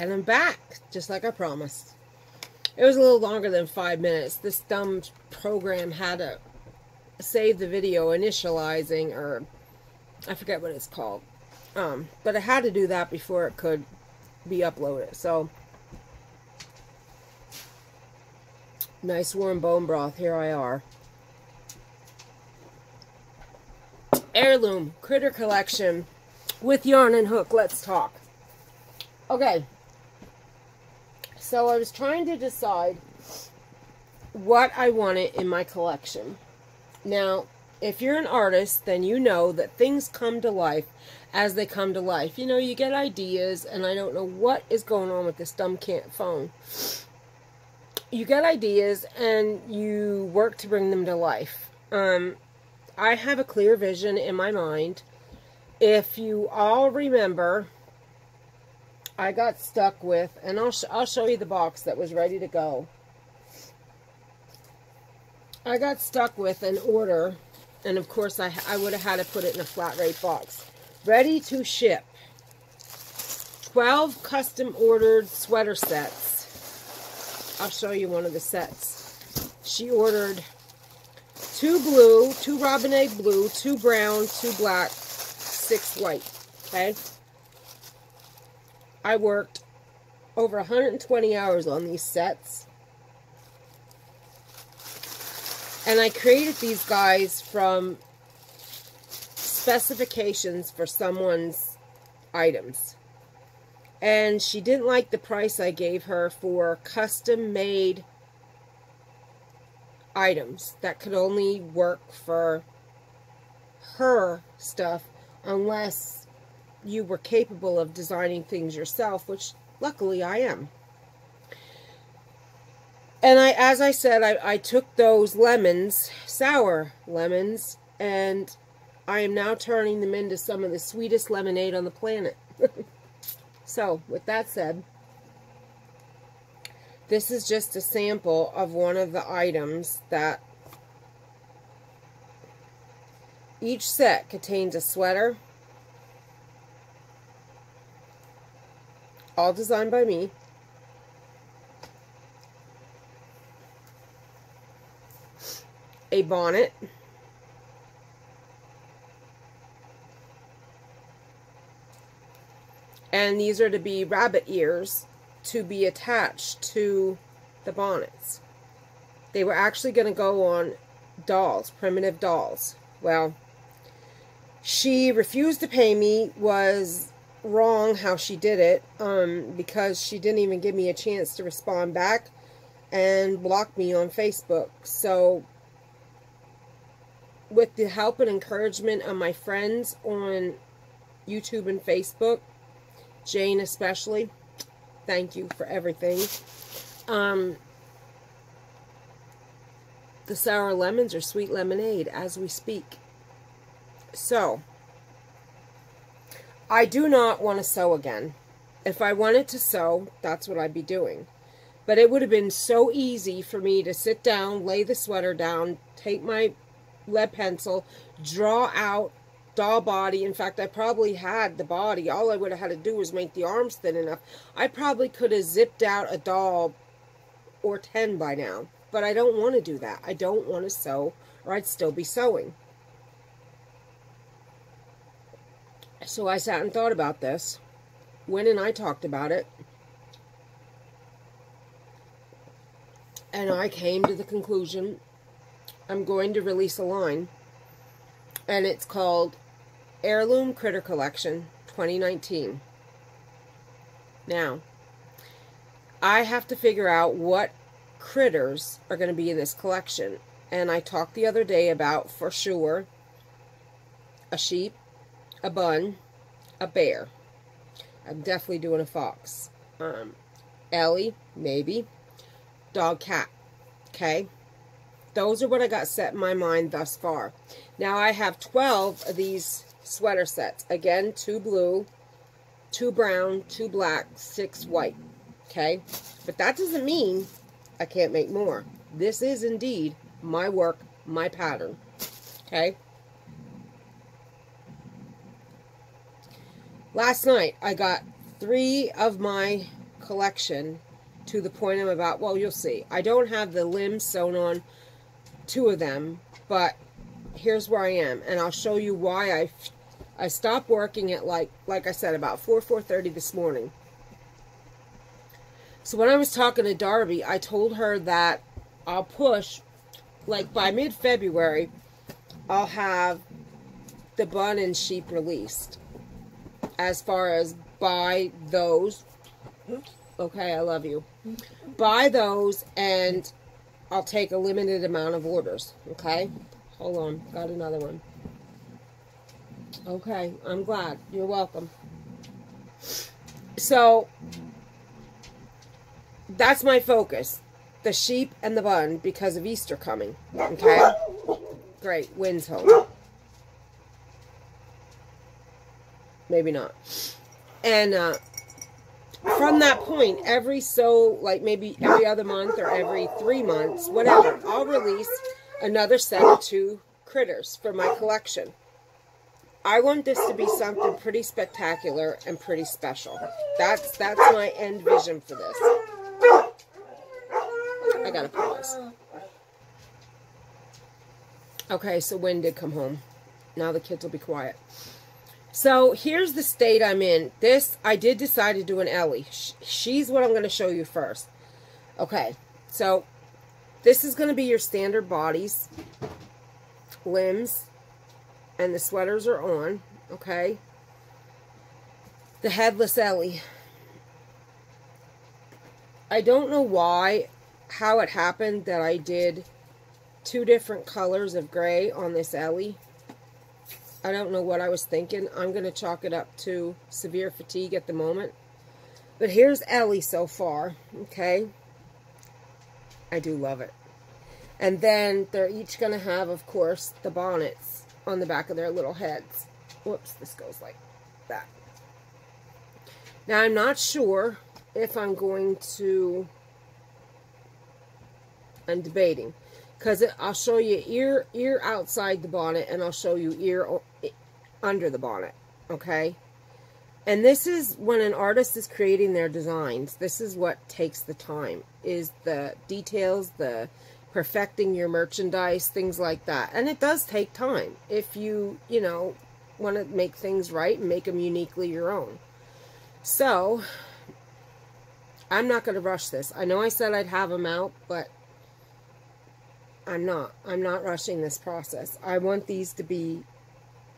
And I'm back, just like I promised. It was a little longer than 5 minutes. This dumb program had to save the video initializing, or I forget what it's called. But it had to do that before it could be uploaded. So, nice warm bone broth. Here I are. Heirloom Critter Collection with yarn and hook. Let's talk. Okay. So I was trying to decide what I wanted in my collection. Now, if you're an artist, then you know that things come to life as they come to life. You know, you get ideas, and I don't know what is going on with this dumb phone. You get ideas, and you work to bring them to life. I have a clear vision in my mind. If you all remember, I got stuck with, and I'll show you the box that was ready to go. I got stuck with an order, and of course I would have had to put it in a flat rate box. Ready to ship. 12 custom ordered sweater sets. I'll show you one of the sets. She ordered 2 blue, 2 robin egg blue, 2 brown, 2 black, 6 white. Okay? I worked over 120 hours on these sets. And I created these guys from specifications for someone's items. And she didn't like the price I gave her for custom-made items that could only work for her stuff unless you were capable of designing things yourself, which luckily I am. And as I said, I took those lemons, sour lemons, and I am now turning them into some of the sweetest lemonade on the planet. So, with that said, this is just a sample of one of the items that each set contains a sweater, all designed by me, a bonnet, and these are to be rabbit ears to be attached to the bonnets. They were actually going to go on dolls, primitive dolls. Well, she refused to pay me, was wrong how she did it, because she didn't even give me a chance to respond back, and blocked me on Facebook. So with the help and encouragement of my friends on YouTube and Facebook, Jane especially, thank you for everything. The sour lemons are sweet lemonade as we speak. So, I do not want to sew again. If I wanted to sew, that's what I'd be doing. But it would have been so easy for me to sit down, lay the sweater down, take my lead pencil, draw out doll body. In fact, I probably had the body. All I would have had to do was make the arms thin enough. I probably could have zipped out a doll or 10 by now. But I don't want to do that. I don't want to sew, or I'd still be sewing. So I sat and thought about this. Wynn and I talked about it. And I came to the conclusion I'm going to release a line. And it's called Heirloom Critter Collection 2019. Now, I have to figure out what critters are going to be in this collection. And I talked the other day about, for sure, a sheep, a bun, a bear. I'm definitely doing a fox. Ellie, maybe. Dog, cat. Okay? Those are what I got set in my mind thus far. Now I have 12 of these sweater sets. Again, 2 blue, 2 brown, 2 black, 6 white. Okay? But that doesn't mean I can't make more. This is indeed my work, my pattern. Okay? Last night, I got 3 of my collection to the point I'm about. Well, you'll see. I don't have the limbs sewn on 2 of them, but here's where I am, and I'll show you why I stopped working at like I said, about 4:30 this morning. So when I was talking to Darby, I told her that I'll push, like by mid-February, I'll have the bun and sheep released. As far as buy those, okay, I love you. Buy those, and I'll take a limited amount of orders, okay? Hold on, got another one. Okay, I'm glad. You're welcome. So, that's my focus. The sheep and the bun because of Easter coming, okay? Great, wind's home. Maybe not. And from that point, like maybe every other month or every 3 months, whatever, I'll release another set of 2 critters for my collection. I want this to be something pretty spectacular and pretty special. That's my end vision for this. I gotta pause. Okay, so Wynn did come home. Now the kids will be quiet. So here's the state I'm in. I did decide to do an Ellie. She's what I'm going to show you first. Okay, so this is going to be your standard bodies, limbs, and the sweaters are on, okay? The headless Ellie. I don't know how it happened that I did 2 different colors of gray on this Ellie. I don't know what I was thinking. I'm going to chalk it up to severe fatigue at the moment. But here's Ellie so far, okay? I do love it. And then they're each going to have, of course, the bonnets on the back of their little heads. Whoops, this goes like that. Now, I'm not sure if I'm going to... I'm debating. Because I'll show you ear outside the bonnet, and I'll show you ear under the bonnet, okay? And this is when an artist is creating their designs. This is what takes the time, is the details, the perfecting your merchandise, things like that. And it does take time if you know, want to make things right and make them uniquely your own. So, I'm not going to rush this. I know I said I'd have them out, but I'm not. I'm not rushing this process. I want these to be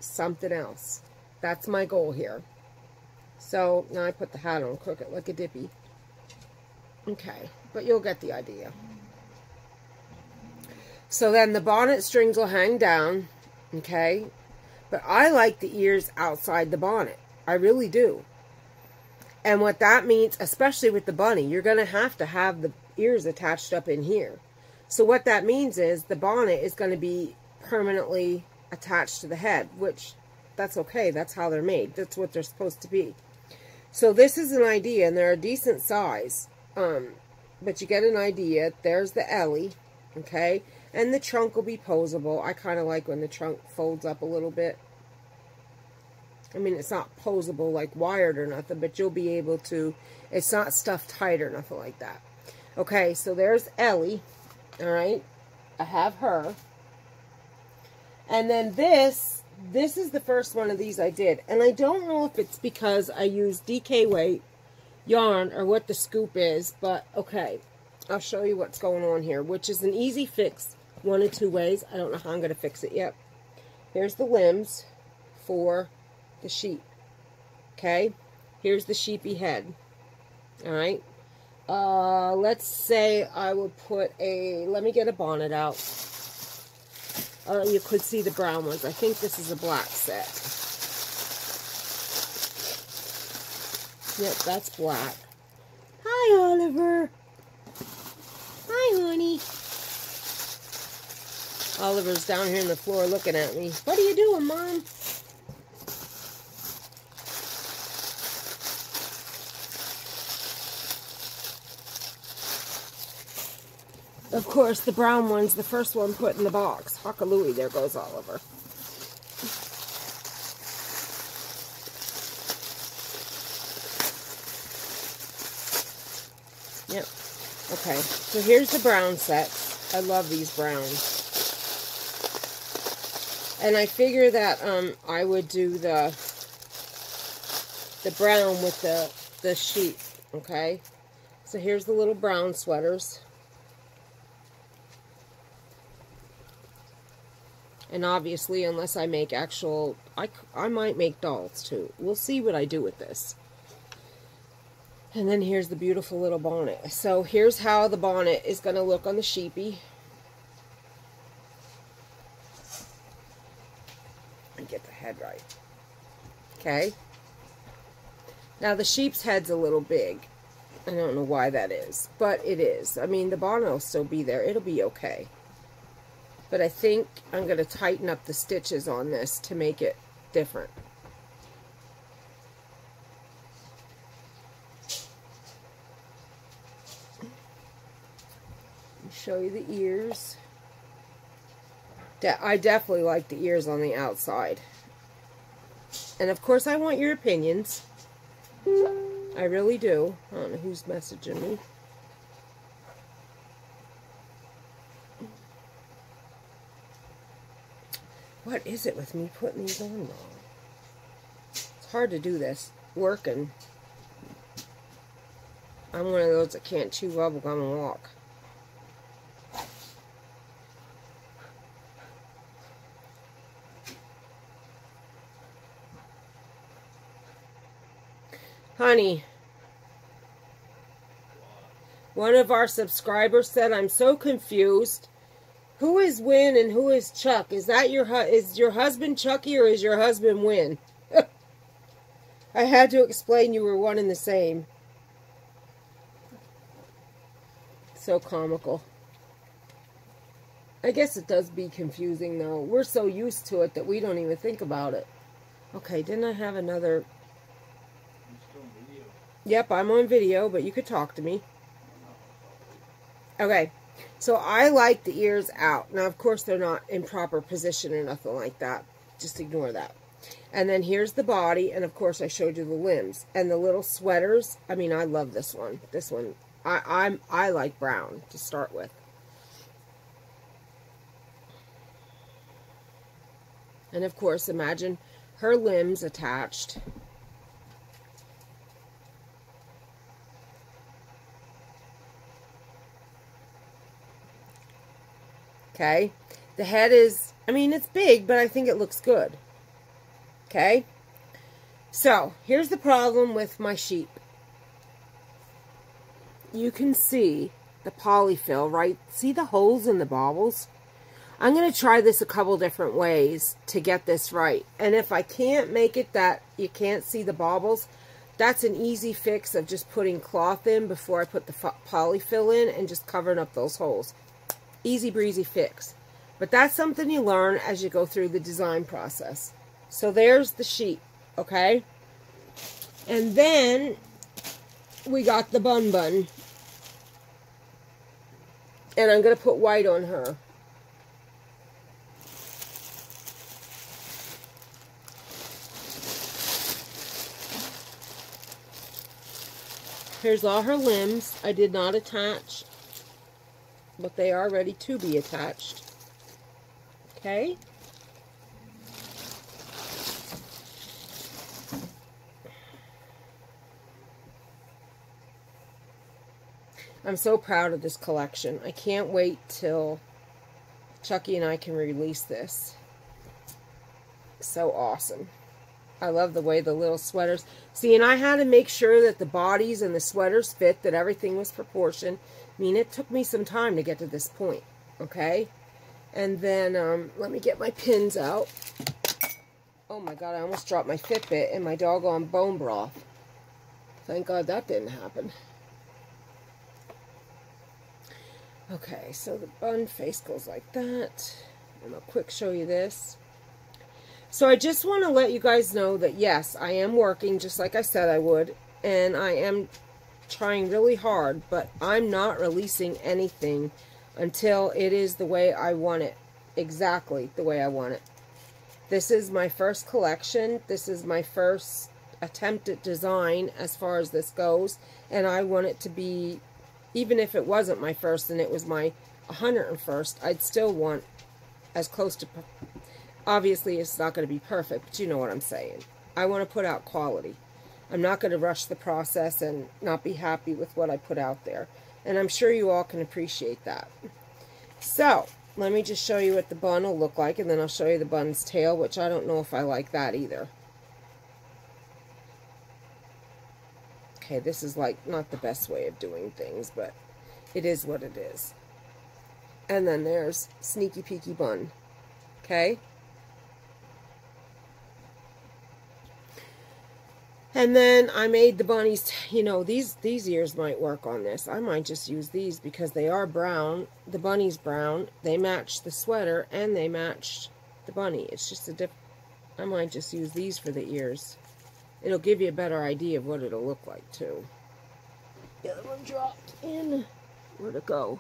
something else. That's my goal here. So, now I put the hat on crooked like a dippy. Okay, but you'll get the idea. So then the bonnet strings will hang down, okay? But I like the ears outside the bonnet. I really do. And what that means, especially with the bunny, you're going to have the ears attached up in here. So what that means is the bonnet is going to be permanently attached to the head, which that's okay. That's how they're made. That's what they're supposed to be. So this is an idea, and they're a decent size. But you get an idea. There's the Ellie, okay? And the trunk will be posable. I kind of like when the trunk folds up a little bit. I mean, it's not posable, like wired or nothing, but you'll be able to, it's not stuffed tight or nothing like that. Okay, so there's Ellie. All right, I have her. And then this is the first one of these I did. And I don't know if it's because I used DK weight yarn or what the scoop is, but okay, I'll show you what's going on here, which is an easy fix, 1 of 2 ways. I don't know how I'm going to fix it yet. Here's the limbs for the sheep. Okay, here's the sheepy head. All right. Let's say I would put let me get a bonnet out. You could see the brown ones. I think this is a black set. Yep, that's black. Hi, Oliver. Hi, honey. Oliver's down here on the floor looking at me. What are you doing, Mom? Of course, the brown one's the first one put in the box. Hockalooey, there goes Oliver. Yep. Okay, so here's the brown sets. I love these browns. And I figure that I would do the brown with the sheep, okay? So here's the little brown sweaters. And obviously, unless I make actual, I might make dolls too. We'll see what I do with this. And then here's the beautiful little bonnet. So here's how the bonnet is going to look on the sheepy. And get the head right. Okay. Now the sheep's head's a little big. I don't know why that is, but it is. I mean, the bonnet will still be there. It'll be okay. But I think I'm going to tighten up the stitches on this to make it different. Show you the ears. I definitely like the ears on the outside. And of course I want your opinions. I really do. I don't know who's messaging me. What is it with me putting these on wrong? It's hard to do this. Working. I'm one of those that can't chew bubblegum and walk. Honey, one of our subscribers said, I'm so confused. Who is Win and who is Chuck? Is that is your husband Chucky or is your husband Win? I had to explain you were one and the same. So comical. I guess it does be confusing though. We're so used to it that we don't even think about it. Okay, didn't I have another... Yep, I'm on video, but you could talk to me. Okay, so I like the ears out. Now, of course, they're not in proper position or nothing like that. Just ignore that. And then here's the body, and of course, I showed you the limbs. And the little sweaters, I mean, I love this one. This one, I like brown to start with. And of course, imagine her limbs attached. Okay, the head is, I mean, it's big, but I think it looks good. Okay, so here's the problem with my sheep. You can see the polyfill, right? See the holes in the baubles? I'm going to try this a couple different ways to get this right. And if I can't make it that you can't see the baubles, that's an easy fix of just putting cloth in before I put the polyfill in and just covering up those holes. Easy breezy fix. But that's something you learn as you go through the design process. So there's the sheep, okay? And then we got the bun. And I'm going to put white on her. Here's all her limbs. I did not attach, but they are ready to be attached. Okay? I'm so proud of this collection. I can't wait till Chucky and I can release this. So awesome. I love the way the little sweaters... See, and I had to make sure that the bodies and the sweaters fit, that everything was proportioned. I mean, it took me some time to get to this point, okay? And then, let me get my pins out. Oh my God, I almost dropped my Fitbit and my doggone bone broth. Thank God that didn't happen. Okay, so the bun face goes like that. And I'll quick show you this. So I just want to let you guys know that yes, I am working just like I said I would. And I am trying really hard, but I'm not releasing anything until it is the way I want it. Exactly the way I want it. This is my first collection. This is my first attempt at design as far as this goes. And I want it to be even if it wasn't my first and it was my 101st, I'd still want as close to, obviously it's not going to be perfect, but you know what I'm saying. I want to put out quality. I'm not going to rush the process and not be happy with what I put out there. And I'm sure you all can appreciate that. So, let me just show you what the bun will look like, and then I'll show you the bun's tail, which I don't know if I like that either. Okay, this is like not the best way of doing things, but it is what it is. And then there's Sneaky Peeky Bun. Okay? And then I made the bunnies, you know, these ears might work on this. I might just use these because they are brown. The bunny's brown. They match the sweater and they matched the bunny. It's just a I might just use these for the ears. It'll give you a better idea of what it'll look like too. The other one dropped in. Where'd it go?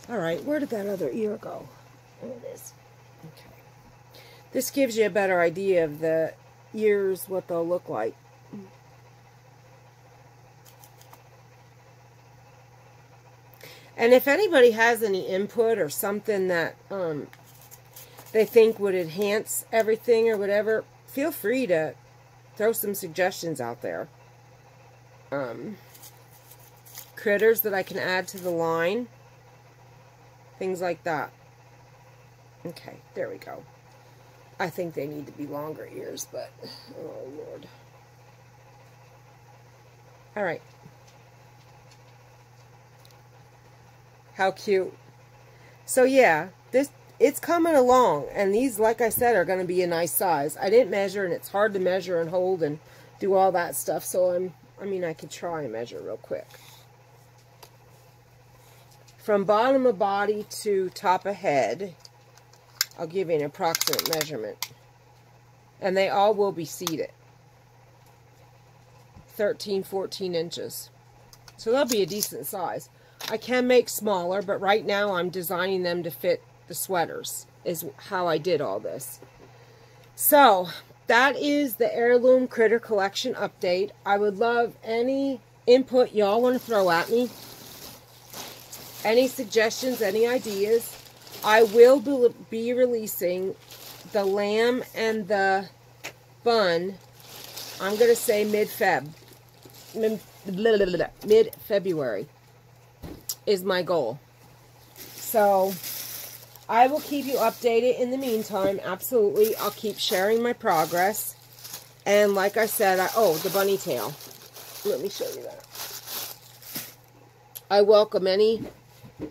Alright, where did that other ear go? There it is. Okay. This gives you a better idea of the ears, what they'll look like. And if anybody has any input or something that they think would enhance everything or whatever, feel free to throw some suggestions out there. Critters that I can add to the line. Things like that. Okay, there we go. I think they need to be longer ears, but oh Lord. Alright. How cute. So yeah, it's coming along, and these, like I said, are going to be a nice size. I didn't measure, and it's hard to measure and hold and do all that stuff, so I could try and measure real quick. From bottom of body to top of head, I'll give you an approximate measurement. And they all will be seated. 13, 14 inches. So they'll be a decent size. I can make smaller, but right now I'm designing them to fit the sweaters, is how I did all this. So, that is the Heirloom Critter Collection update. I would love any input y'all want to throw at me. Any suggestions, any ideas. I will be releasing the lamb and the bun, I'm going to say mid-February is my goal. So, I will keep you updated in the meantime. Absolutely. I'll keep sharing my progress. And like I said, oh, the bunny tail. Let me show you that. I welcome any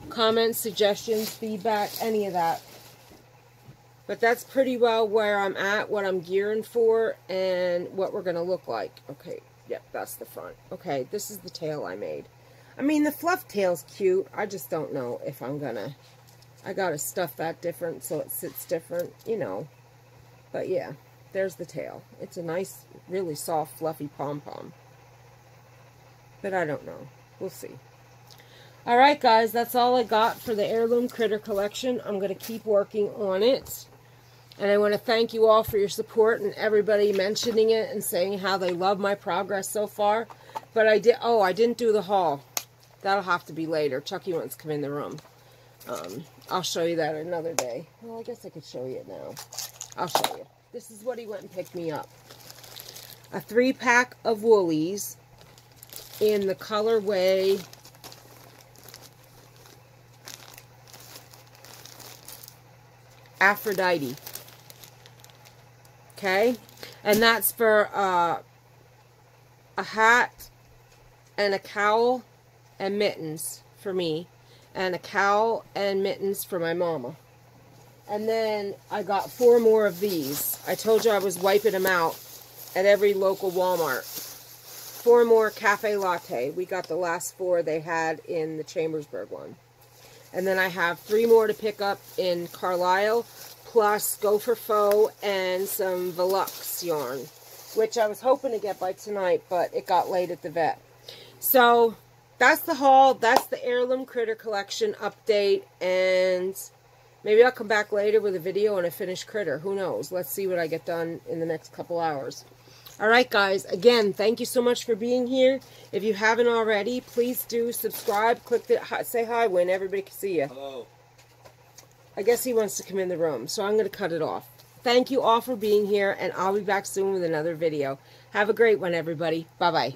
comments, suggestions, feedback, any of that. But that's pretty well where I'm at, what I'm gearing for, and what we're going to look like. Okay, yep, that's the front. Okay, this is the tail I made. I mean, the fluff tail's cute. I just don't know if I'm going to... I got to stuff that different so it sits different, you know. But yeah, there's the tail. It's a nice, really soft, fluffy pom-pom. But I don't know. We'll see. Alright guys, that's all I got for the Heirloom Critter Collection. I'm going to keep working on it. And I want to thank you all for your support and everybody mentioning it and saying how they love my progress so far. But I didn't do the haul. That'll have to be later. Chucky wants to come in the room. I'll show you that another day. Well, I guess I could show you it now. I'll show you. This is what he went and picked me up. A 3-pack of woolies in the colorway Aphrodite. Okay? And that's for a hat and a cowl and mittens for me. And a cowl and mittens for my mama. And then I got 4 more of these. I told you I was wiping them out at every local Walmart. 4 more cafe latte. We got the last 4 they had in the Chambersburg one. And then I have 3 more to pick up in Carlisle, plus Gopher Faux and some Velux yarn, which I was hoping to get by tonight, but it got late at the vet. So, that's the haul. That's the Heirloom Critter Collection update, and maybe I'll come back later with a video on a finished critter. Who knows? Let's see what I get done in the next couple hours. Alright guys, again, thank you so much for being here. If you haven't already, please do subscribe. Click the say hi when everybody can see you. Hello. I guess he wants to come in the room, so I'm going to cut it off. Thank you all for being here, and I'll be back soon with another video. Have a great one, everybody. Bye-bye.